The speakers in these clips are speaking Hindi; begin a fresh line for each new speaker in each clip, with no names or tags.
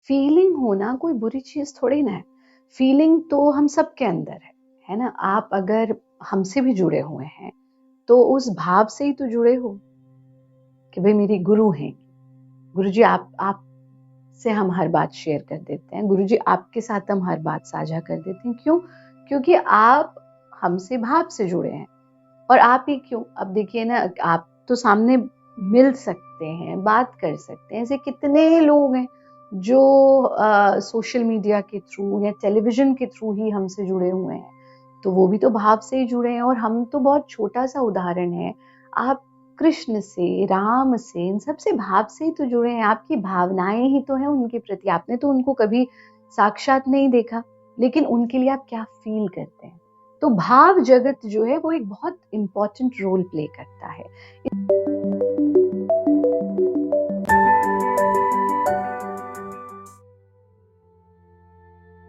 फीलिंग होना कोई बुरी चीज थोड़ी ना है। फीलिंग तो हम सब के अंदर है ना। आप अगर हमसे भी जुड़े हुए हैं तो उस भाव से ही तो जुड़े हो कि भाई मेरी गुरु हैं। गुरुजी आप से हम हर बात शेयर कर देते हैं। गुरुजी आपके साथ हम हर बात साझा कर देते हैं। क्यों? क्योंकि आप हमसे भाव से जुड़े हैं। और आप ही क्यों, अब देखिए ना, आप तो सामने मिल सकते हैं, बात कर सकते हैं। ऐसे कितने लोग हैं जो सोशल मीडिया के थ्रू या टेलीविजन के थ्रू ही हमसे जुड़े हुए हैं। तो वो भी तो भाव से ही जुड़े हैं। और हम तो बहुत छोटा सा उदाहरण है। आप कृष्ण से, राम से, इन सब से भाव से ही तो जुड़े हैं। आपकी भावनाएं ही तो हैं उनके प्रति। आपने तो उनको कभी साक्षात नहीं देखा, लेकिन उनके लिए आप क्या फील करते हैं। तो भाव जगत जो है वो एक बहुत इंपॉर्टेंट रोल प्ले करता है।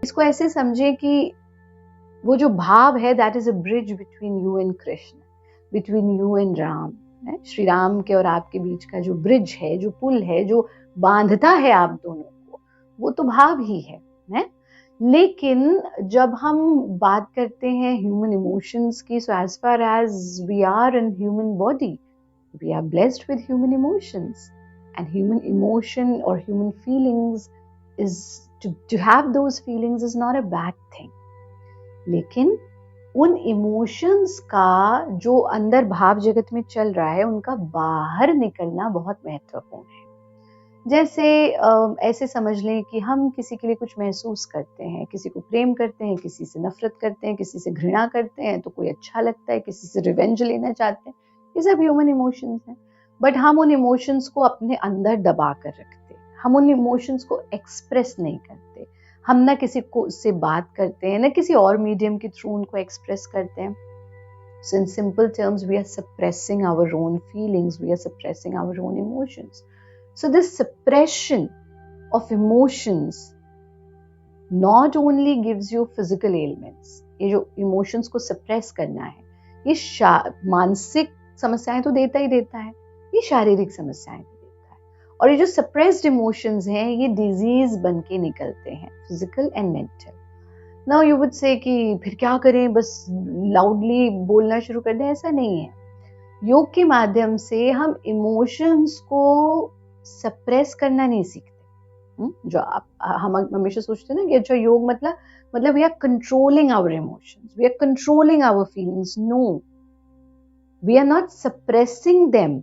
इसको ऐसे समझे कि वो जो भाव है that is a bridge between you and Krishna, between you and Ram. Shri Ram के और आपके बीच का जो ब्रिज है, जो पुल है, जो बांधता है आप दोनों को, वो तो भाव ही है। लेकिन जब हम बात करते हैं ह्यूमन इमोशंस की, so as far as we are in human body, we are blessed with human emotions, and human emotion or human feelings is to have those feelings is not a bad thing. लेकिन उन इमोशंस का जो अंदर भाव जगत में चल रहा है, उनका बाहर निकलना बहुत महत्वपूर्ण है। जैसे ऐसे समझ लें कि हम किसी के लिए कुछ महसूस करते हैं, किसी को प्रेम करते हैं, किसी से नफरत करते हैं, किसी से घृणा करते हैं, तो कोई अच्छा लगता है, किसी से रिवेंज लेना चाहते हैं। ये सब ह्यूमन इमोशंस हैं। बट हम उन इमोशंस को अपने अंदर दबा कर रखते हैं। हम उन इमोशंस को एक्सप्रेस नहीं करते। हम ना किसी को से बात करते हैं, ना किसी और मीडियम के थ्रू उनको एक्सप्रेस करते हैं। So in simple terms, we are suppressing our own feelings, we are suppressing our own emotions. So this suppression of emotions not only gives you physical ailments, ये जो emotions को suppress करना है, ये मानसिक समस्याएं तो देता ही देता है, ये शारीरिक समस्याएं भी देता है। और ये जो suppressed emotions हैं, ये disease बन के निकलते हैं, physical and mental. Now you would say कि फिर क्या करें, बस loudly बोलना शुरू कर दें? ऐसा नहीं है। योग के माध्यम से हम इमोशंस को सप्रेस करना नहीं सीखते। जो हम हमेशा सोचते हैं ना कि अच्छा योग मतलब we are controlling our emotions, we are controlling our feelings. No, we are not suppressing them.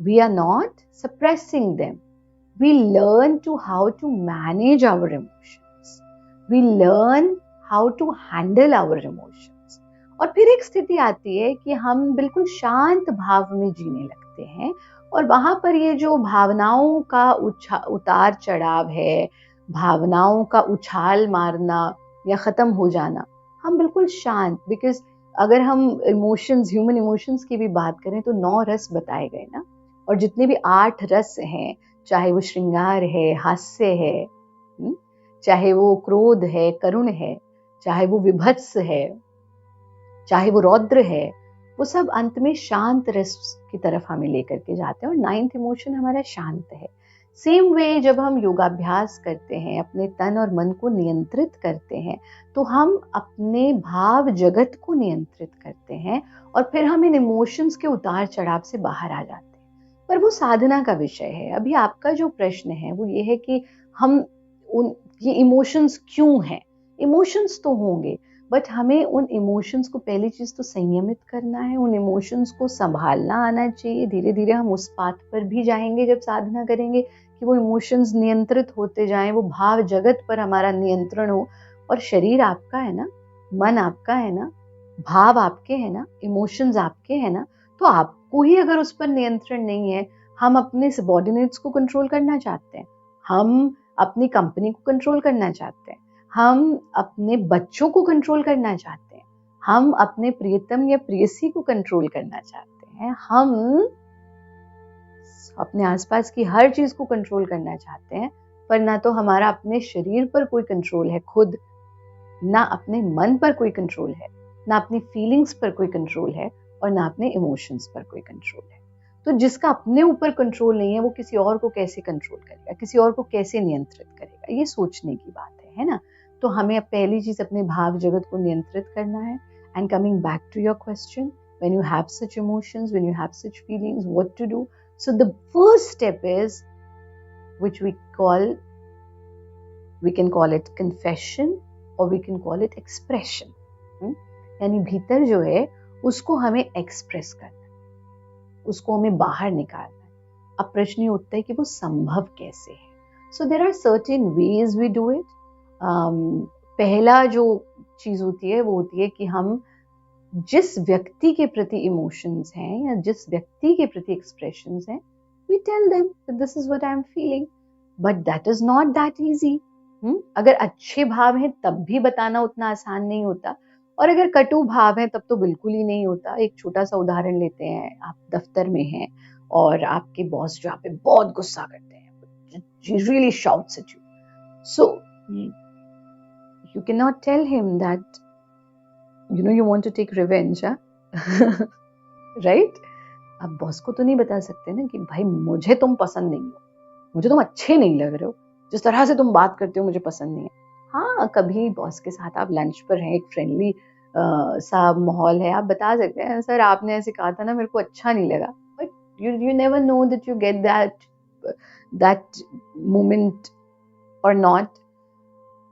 We are not suppressing them. We learn to how to manage our emotions. We learn how to handle our emotions. और फिर एक स्थिति आती है कि हम बिल्कुल शांत भाव में जीने लगते हैं। और वहां पर ये जो भावनाओं का उतार चढ़ाव है, भावनाओं का उछाल मारना या खत्म हो जाना, हम बिल्कुल शांत। बिकॉज अगर हम इमोशंस, ह्यूमन इमोशंस की भी बात करें तो 9 रस बताए गए ना। और जितने भी 8 रस हैं, चाहे वो श्रृंगार है, हास्य है, चाहे वो क्रोध है, करुण है, चाहे वो विभत्स है, चाहे वो रौद्र है, वो सब अंत में शांत रस की तरफ हमें लेकर के जाते हैं। और 9th इमोशन हमारा शांत है। सेम वे जब हम योगाभ्यास करते हैं, अपने तन और मन को नियंत्रित करते हैं, तो हम अपने भाव जगत को नियंत्रित करते हैं। और फिर हम इन इमोशंस के उतार चढ़ाव से बाहर आ जाते हैं। पर वो साधना का विषय है। अभी आपका जो प्रश्न है वो ये है कि हम ये इमोशंस क्यों हैं। इमोशंस तो होंगे, बट हमें उन इमोशंस को पहली चीज तो संयमित करना है, उन इमोशंस को संभालना आना चाहिए। धीरे धीरे हम उस पाथ पर भी जाएंगे जब साधना करेंगे कि वो इमोशंस नियंत्रित होते जाएं, वो भाव जगत पर हमारा नियंत्रण हो। और शरीर आपका है ना, मन आपका है ना, भाव आपके है ना, इमोशंस आपके है ना। तो आपको ही अगर उस पर नियंत्रण नहीं है, हम अपने सबऑर्डिनेट्स को कंट्रोल करना चाहते हैं, हम अपनी कंपनी को कंट्रोल करना चाहते हैं, हम अपने बच्चों को कंट्रोल करना चाहते हैं, हम अपने प्रियतम या प्रियसी को कंट्रोल करना चाहते हैं, हम अपने आसपास की हर चीज को कंट्रोल करना चाहते हैं। पर ना तो हमारा अपने शरीर पर कोई कंट्रोल है खुद, ना अपने मन पर कोई कंट्रोल है, ना अपनी फीलिंग्स पर कोई कंट्रोल है, और ना अपने इमोशंस पर कोई कंट्रोल है। तो जिसका अपने ऊपर कंट्रोल नहीं है वो किसी और को कैसे कंट्रोल करेगा, किसी और को कैसे नियंत्रित करेगा, ये सोचने की बात है ना। तो हमें अब पहली चीज अपने भाव जगत को नियंत्रित करना है। And coming back to your question, when you have such emotions, when you have such feelings, what to do? So the first step is, which we can call it confession or we can call it expression. यानी भीतर जो है उसको हमें एक्सप्रेस करना है, उसको हमें बाहर निकालना है। अब प्रश्न ये उठता है कि वो संभव कैसे है। So there are certain ways we do it. पहला जो चीज होती है वो होती है कि हम जिस व्यक्ति के प्रति इमोशंस हैं या जिस व्यक्ति के प्रति एक्सप्रेशंस हैं, we tell them that this is what I am feeling, but that is not that easy. अगर अच्छे भाव हैं तब भी बताना उतना आसान नहीं होता, और अगर कटु भाव हैं तब तो बिल्कुल ही नहीं होता। एक छोटा सा उदाहरण लेते हैं, आप दफ्तर में हैं और आपके बॉस जो आप पे बहुत गुस्सा करते हैं, he really shouts at you, so you cannot tell him that you want to take revenge, right? आप बॉस को तो नहीं बता सकते ना कि भाई मुझे तुम पसंद नहीं हो, मुझे तुम अच्छे नहीं लग रहे हो, जिस तरह से तुम बात करते हो मुझे पसंद नहीं है। हाँ, कभी बॉस के साथ आप लंच पर हैं, एक फ्रेंडली सा माहौल है, आप बता सकते हैं सर आपने ऐसे कहा था ना, मेरे को अच्छा नहीं लगा, but you never know that you get that moment और नॉट।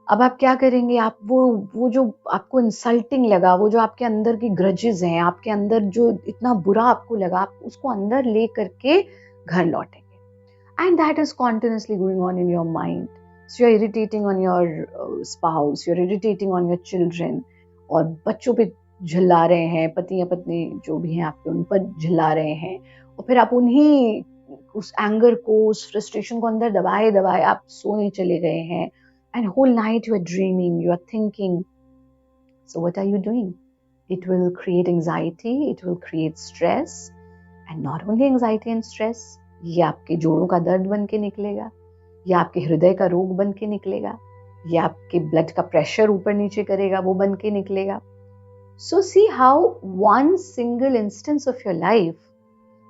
अब आप क्या करेंगे, आप वो जो आपको इंसल्टिंग लगा, वो जो आपके अंदर की ग्रजेस हैं, आपके अंदर जो इतना बुरा आपको लगा, आप उसको अंदर ले करके घर लौटेंगे। And that is continuously going on in your mind. So you are irritating on your spouse, you are irritating on your children, और बच्चों पे झिल्ला रहे हैं, पति या पत्नी जो भी हैं आपके उन पर झिल्ला रहे हैं, और फिर आप उन्हीं उस एंगर को, उस फ्रस्ट्रेशन को अंदर दबाए दबाए आप सोने चले गए हैं। And whole night you are dreaming, you are thinking. So what are you doing? It will create anxiety, it will create stress, and not only anxiety and stress, ये आपके जोड़ों का दर्द बन के निकलेगा, या आपके हृदय का रोग बन के निकलेगा, या आपके ब्लड का प्रेशर ऊपर नीचे करेगा, वो बन के निकलेगा। So see how one single instance of your life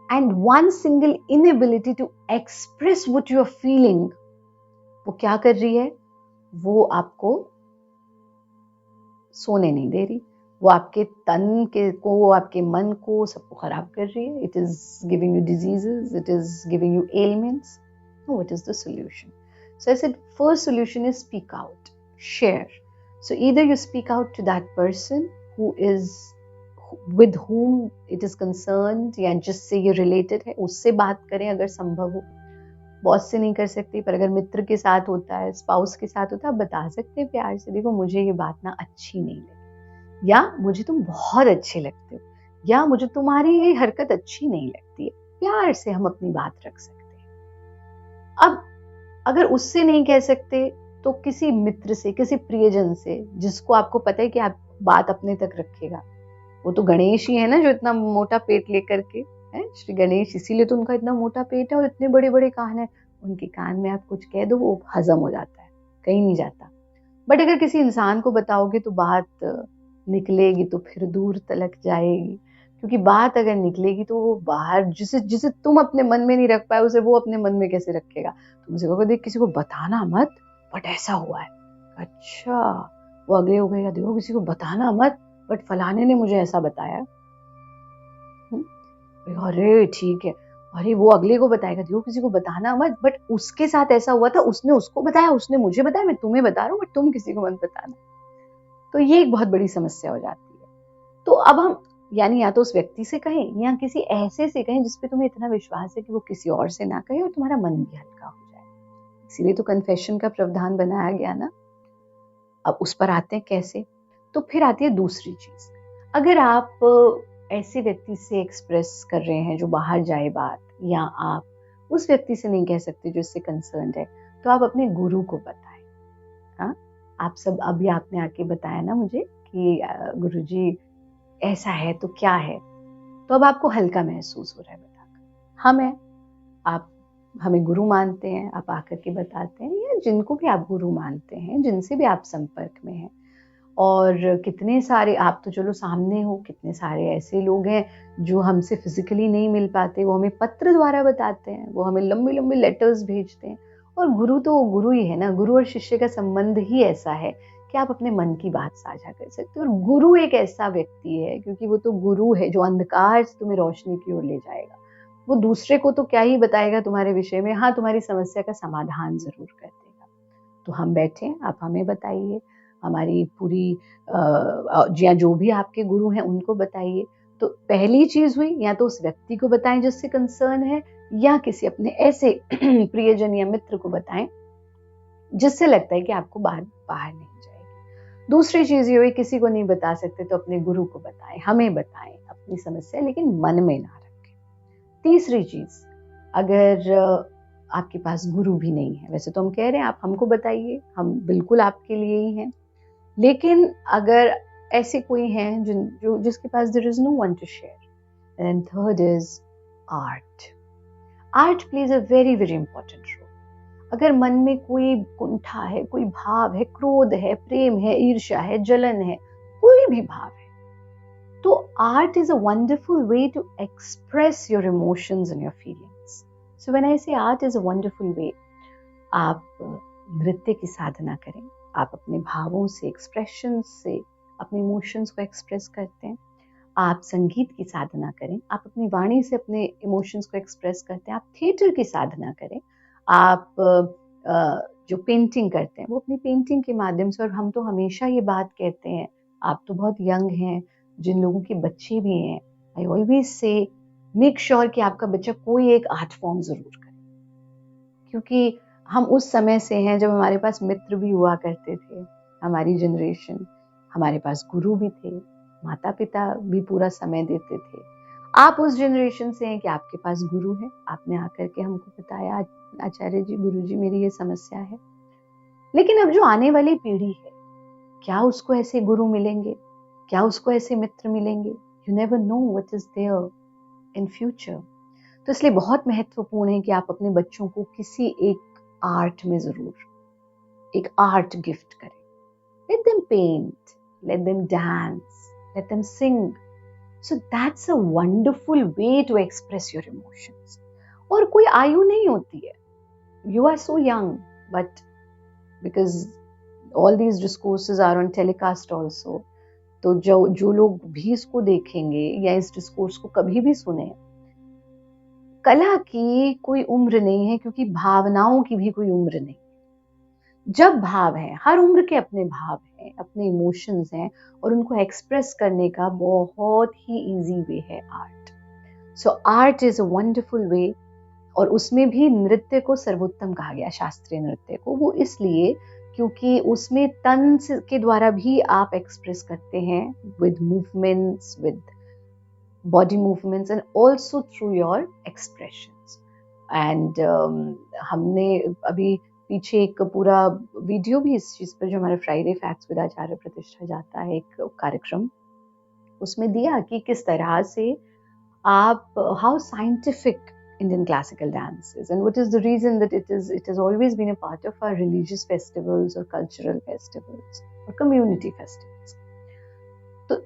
and one single inability to express what you are feeling, वो क्या कर रही है? वो आपको सोने नहीं दे रही, वो आपके तन के को, आपके मन को, सबको खराब कर रही है। It is giving you diseases, it is giving you ailments. What is the solution? So I said first solution is speak out, share. So either you speak out to that person who is with whom it is concerned, या जिससे ये रिलेटेड है, उससे बात करें अगर संभव हो। बॉस से नहीं कर सकते, पर अगर मित्र के साथ होता है, स्पाउस के साथ होता है, आप बता सकते हैं प्यार से, देखो मुझे ये बात ना अच्छी नहीं लगी, या मुझे तुम बहुत अच्छे लगते हो, या मुझे तुम्हारी ये हरकत अच्छी नहीं लगती है। प्यार से हम अपनी बात रख सकते हैं। अब अगर उससे नहीं कह सकते तो किसी मित्र से, किसी प्रियजन से, जिसको आपको पता है कि आप बात अपने तक रखेगा। वो तो गणेश ही है ना, जो इतना मोटा पेट लेकर के है, श्री गणेश, इसीलिए तो उनका इतना मोटा पेट है और इतने बड़े बड़े कान है। उनके कान में आप कुछ कह दो, वो हजम हो जाता है, कहीं नहीं जाता। बट अगर किसी इंसान को बताओगे तो बात निकलेगी तो फिर दूर तलक जाएगी, क्योंकि बात अगर निकलेगी तो वो बाहर, जिसे तुम अपने मन में नहीं रख पाए, उसे वो अपने मन में कैसे रखेगा। तुम उसे कहोगे देख किसी को बताना मत, बट ऐसा हुआ है। अच्छा, वो अगले हो गएगा, देखो किसी को बताना मत, बट फलाने ने मुझे ऐसा बताया। अरे ठीक है, अरे वो अगले को बताएगा, देखो किसी को बताना मत, बट उसके साथ ऐसा हुआ था, उसने उसको बताया, उसने मुझे बताया, मैं तुम्हें बता रहा हूँ, बट तुम किसी को मत बताना। तो ये एक बहुत बड़ी समस्या हो जाती है। तो अब हम यानी या तो उस व्यक्ति से कहें या किसी ऐसे से कहें जिसपे तुम्हें इतना विश्वास है कि वो किसी और से ना कहे और तुम्हारा मन भी हल्का हो जाए। इसीलिए तो कन्फेशन का प्रावधान बनाया गया ना। अब उस पर आते हैं कैसे। तो फिर आती है दूसरी चीज, अगर आप ऐसे व्यक्ति से एक्सप्रेस कर रहे हैं जो बाहर जाए बात, या आप उस व्यक्ति से नहीं कह सकते जो इससे कंसर्न है, तो आप अपने गुरु को बताएं। हाँ, आप सब अभी आपने आके बताया ना मुझे कि गुरुजी ऐसा है तो क्या है, तो अब आपको हल्का महसूस हो रहा है बताकर। आप हमें गुरु मानते हैं, आप आकर के बताते हैं, या जिनको भी आप गुरु मानते हैं, जिनसे भी आप संपर्क में हैं, और कितने सारे, आप तो चलो सामने हो, कितने सारे ऐसे लोग हैं जो हमसे फिजिकली नहीं मिल पाते, वो हमें पत्र द्वारा बताते हैं, वो हमें लंबे लंबे लेटर्स भेजते हैं। और गुरु तो गुरु ही है ना, गुरु और शिष्य का संबंध ही ऐसा है कि आप अपने मन की बात साझा कर सकते हो। और गुरु एक ऐसा व्यक्ति है, क्योंकि वो तो गुरु है जो अंधकार से तुम्हें रोशनी की ओर ले जाएगा। वो दूसरे को तो क्या ही बताएगा तुम्हारे विषय में, हाँ तुम्हारी समस्या का समाधान जरूर कर देगा। तो हम बैठे, आप हमें बताइए, हमारी पूरी या जो भी आपके गुरु हैं उनको बताइए। तो पहली चीज हुई, या तो उस व्यक्ति को बताएं जिससे कंसर्न है, या किसी अपने ऐसे प्रियजन या मित्र को बताएं जिससे लगता है कि आपको बात बाहर नहीं जाएगी। दूसरी चीज ये हुई, किसी को नहीं बता सकते तो अपने गुरु को बताएं, हमें बताएं अपनी समस्या, लेकिन मन में ना रखें। तीसरी चीज, अगर आपके पास गुरु भी नहीं है, वैसे तो हम कह रहे हैं आप हमको बताइए, हम बिल्कुल आपके लिए ही हैं, लेकिन अगर ऐसे कोई हैं जो जिसके पास there is no one to share, and third is art. Art plays a very very important role. अगर मन में कोई कुंठा है, कोई भाव है, क्रोध है, प्रेम है, ईर्ष्या है, जलन है, कोई भी भाव है, तो art is a wonderful way to express your emotions and your feelings. So when I say art is a wonderful way, आप नृत्य की साधना करें, आप अपने भावों से, एक्सप्रेशन से अपने इमोशंस को एक्सप्रेस करते हैं। आप संगीत की साधना करें, आप अपनी वाणी से अपने इमोशंस को एक्सप्रेस करते हैं। आप थिएटर की साधना करें, आप जो पेंटिंग करते हैं वो अपनी पेंटिंग के माध्यम से। और हम तो हमेशा ये बात कहते हैं, आप तो बहुत यंग हैं, जिन लोगों के बच्चे भी हैं, I always say make sure कि आपका बच्चा कोई एक आर्ट फॉर्म जरूर करे, क्योंकि हम उस समय से हैं जब हमारे पास मित्र भी हुआ करते थे, हमारी जनरेशन, हमारे पास गुरु भी थे, माता पिता भी पूरा समय देते थे। आप उस जनरेशन से हैं कि आपके पास गुरु है, आपने आकर के हमको बताया, आचार्य जी, गुरु जी, मेरी ये समस्या है। लेकिन अब जो आने वाली पीढ़ी है, क्या उसको ऐसे गुरु मिलेंगे, क्या उसको ऐसे मित्र मिलेंगे? You never know what is there in future. तो इसलिए बहुत महत्वपूर्ण है कि आप अपने बच्चों को किसी एक आर्ट में जरूर एक आर्ट गिफ्ट करें। Let them paint, let them dance, let them sing. So that's a wonderful way to express your emotions. और कोई आयु नहीं होती है, you are so young, but because all these discourses are on telecast also, तो जो लोग भी इसको देखेंगे या इस डिस्कोर्स को कभी भी सुने, कला की कोई उम्र नहीं है, क्योंकि भावनाओं की भी कोई उम्र नहीं। जब भाव है, हर उम्र के अपने भाव हैं, अपने इमोशंस हैं, और उनको एक्सप्रेस करने का बहुत ही इजी वे है art. So art is a wonderful वे। और उसमें भी नृत्य को सर्वोत्तम कहा गया, शास्त्रीय नृत्य को, वो इसलिए क्योंकि उसमें तन के द्वारा भी आप एक्सप्रेस करते हैं, with movements, with body movements, and also through your expressions. And हमने अभी पीछे एक पूरा वीडियो भी इस चीज पर, जो हमारे फ्राइडे फैक्ट्स विद आचार्य प्रतिष्ठा जाता है एक कार्यक्रम, उसमें दिया कि किस तरह से आप, how scientific Indian classical dance is, and what is the reason that it has always been a part of our religious festivals or cultural festivals or community festivals. तो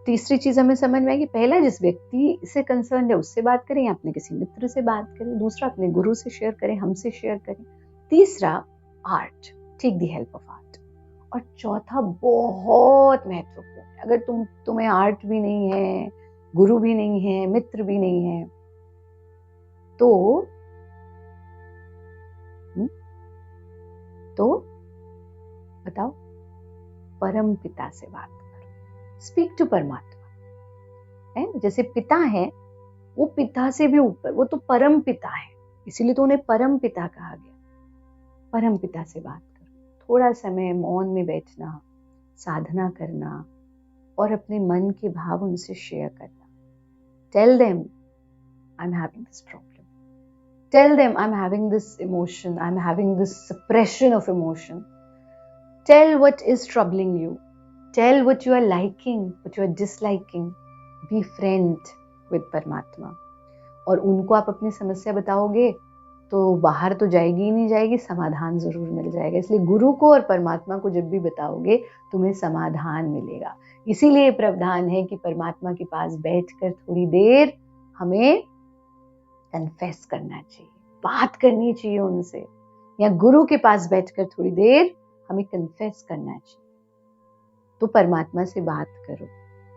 तीसरी चीज हमें समझ में आई कि पहला, जिस व्यक्ति से कंसर्न है उससे बात करें, या अपने किसी मित्र से बात करें। दूसरा, अपने गुरु से शेयर करें, हमसे शेयर करें। तीसरा, art, take the help of art. और चौथा बहुत महत्वपूर्ण है, अगर तुम्हें आर्ट भी नहीं है, गुरु भी नहीं है, मित्र भी नहीं है, तो बताओ, परम पिता से बात करो। स्पीक टू परमात्मा। है जैसे पिता है, वो पिता से भी ऊपर, वो तो परम पिता है, इसीलिए तो उन्हें परम पिता कहा गया। परम पिता से बात करो, थोड़ा समय मौन में बैठना, साधना करना, और अपने मन के भाव उनसे शेयर करना। Tell them I am having this problem, tell them I'm having this emotion, I'm having this suppression of emotion. Tell what is troubling you, tell what you are liking, what you are disliking. Be friend with Paramatma. और उनको आप अपनी समस्या बताओगे तो बाहर तो जाएगी ही नहीं जाएगी, समाधान जरूर मिल जाएगा। इसलिए गुरु को और परमात्मा को जब भी बताओगे तुम्हें समाधान मिलेगा। इसीलिए प्रावधान है कि परमात्मा के पास बैठकर थोड़ी देर हमें कन्फेस करना चाहिए, बात करनी चाहिए उनसे, या गुरु के पास बैठकर थोड़ी देर हमें कन्फेस करना चाहिए। तो परमात्मा से बात करो।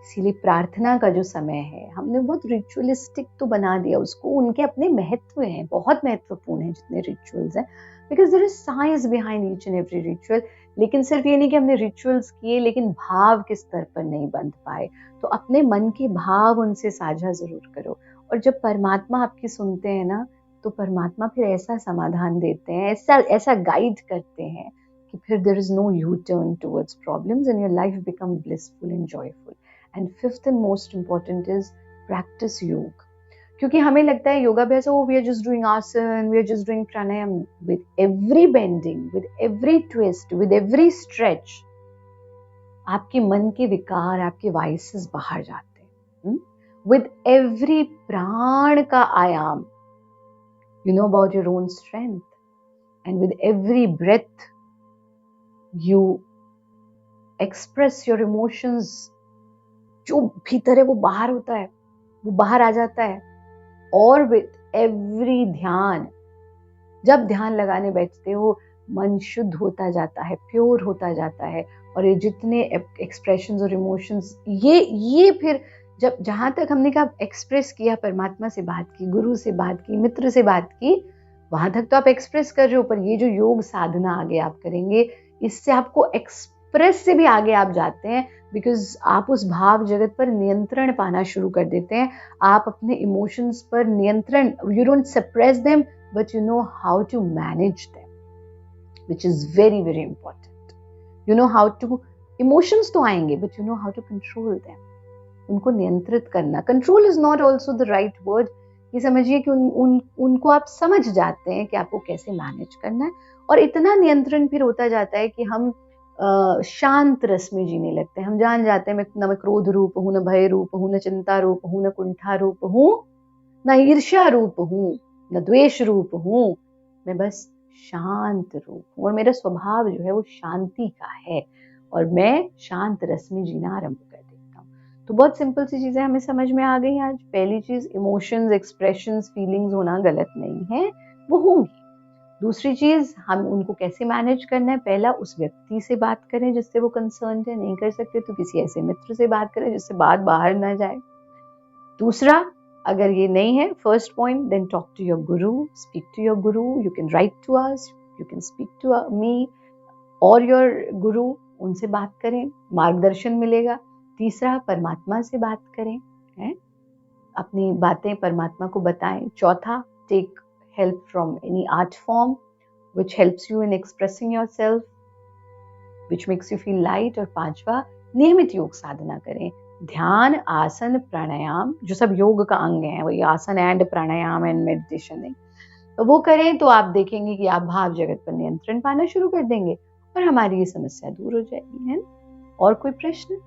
इसीलिए प्रार्थना का जो समय है हमने बहुत रिचुअलिस्टिक तो बना दिया उसको, उनके अपने महत्व हैं, बहुत महत्वपूर्ण है जितने रिचुअल्स हैं, because there is science behind each and every ritual. लेकिन सिर्फ ये नहीं कि हमने रिचुअल्स किए लेकिन भाव के स्तर पर नहीं बंध पाए, तो अपने मन के भाव उनसे साझा जरूर करो। और जब परमात्मा आपकी सुनते हैं ना, तो परमात्मा फिर ऐसा समाधान देते हैं, ऐसा गाइड करते हैं कि फिर there is no U-turn towards problems and your life become blissful and joyful. And fifth and most important is practice yoga. क्योंकि हमें लगता है योगाभ्यास, oh we are just doing asana, we are just doing pranayam. With every bending, with every twist, with every stretch, आपके मन के विकार, आपके वाइसेस बाहर जाते हैं। With every प्राण का आयाम, you know about your own strength, and with every breath you express your emotions, जो भीतर है वो बाहर होता है, वो बाहर आ जाता है। और with every ध्यान, जब ध्यान लगाने बैठते हो मन शुद्ध होता जाता है, प्योर होता जाता है, और ये जितने एक्सप्रेशंस और इमोशंस, ये फिर जब जहां तक हमने कहा एक्सप्रेस किया, परमात्मा से बात की, गुरु से बात की, मित्र से बात की, वहां तक तो आप एक्सप्रेस कर रहे हो, पर ये जो योग साधना आगे आप करेंगे, इससे आपको एक्सप्रेस से भी आगे आप जाते हैं, बिकॉज आप उस भाव जगत पर नियंत्रण पाना शुरू कर देते हैं। आप अपने इमोशंस पर नियंत्रण, you don't suppress them but you know how to manage them, which is very very important. You know how to, emotions तो आएंगे but you know how to control them, उनको नियंत्रित करना। Control is not also the right word, ये समझिए कि उनको आप समझ जाते हैं कि आपको कैसे मैनेज करना है, और इतना नियंत्रण फिर होता जाता है कि हम शांत रस में जीने लगते हैं। हम जान जाते हैं मैं न क्रोध रूप हूँ, न भय रूप हूँ, न चिंता रूप हूँ, न कुंठा रूप हूँ, न ईर्ष्या रूप हूँ, न द्वेष रूप हूँ, मैं बस शांत रूप हूँ, और मेरा स्वभाव जो है वो शांति का है, और मैं शांत रस में जीना आरंभ कर देता हूँ। तो बहुत सिंपल सी चीजें हमें समझ में आ गई आज। पहली चीज, इमोशंस, एक्सप्रेशंस, फीलिंग्स होना गलत नहीं है, वो होंगी। दूसरी चीज, हम उनको कैसे मैनेज करना है, पहला उस व्यक्ति से बात करें जिससे वो कंसर्न है, नहीं कर सकते तो किसी ऐसे मित्र से बात करें जिससे बात बाहर ना जाए। दूसरा, अगर ये नहीं है first point, then talk to your guru, speak to your guru, you can write to us, you can speak to me और योर गुरु, उनसे बात करें, मार्गदर्शन मिलेगा। तीसरा, परमात्मा से बात करें, है? अपनी बातें परमात्मा को बताएं। चौथा, take help from any art form which helps you in expressing yourself, which makes you feel light। और पांचवा, नियमित योग साधना करें, ध्यान, आसन, प्राणायाम, जो सब योग का अंग है, वही आसन एंड प्राणायाम एंड मेडिटेशन है, तो वो करें तो आप देखेंगे कि आप भाव जगत पर नियंत्रण पाना शुरू कर देंगे और हमारी ये समस्या दूर हो जाएगी, है। और कोई प्रश्न?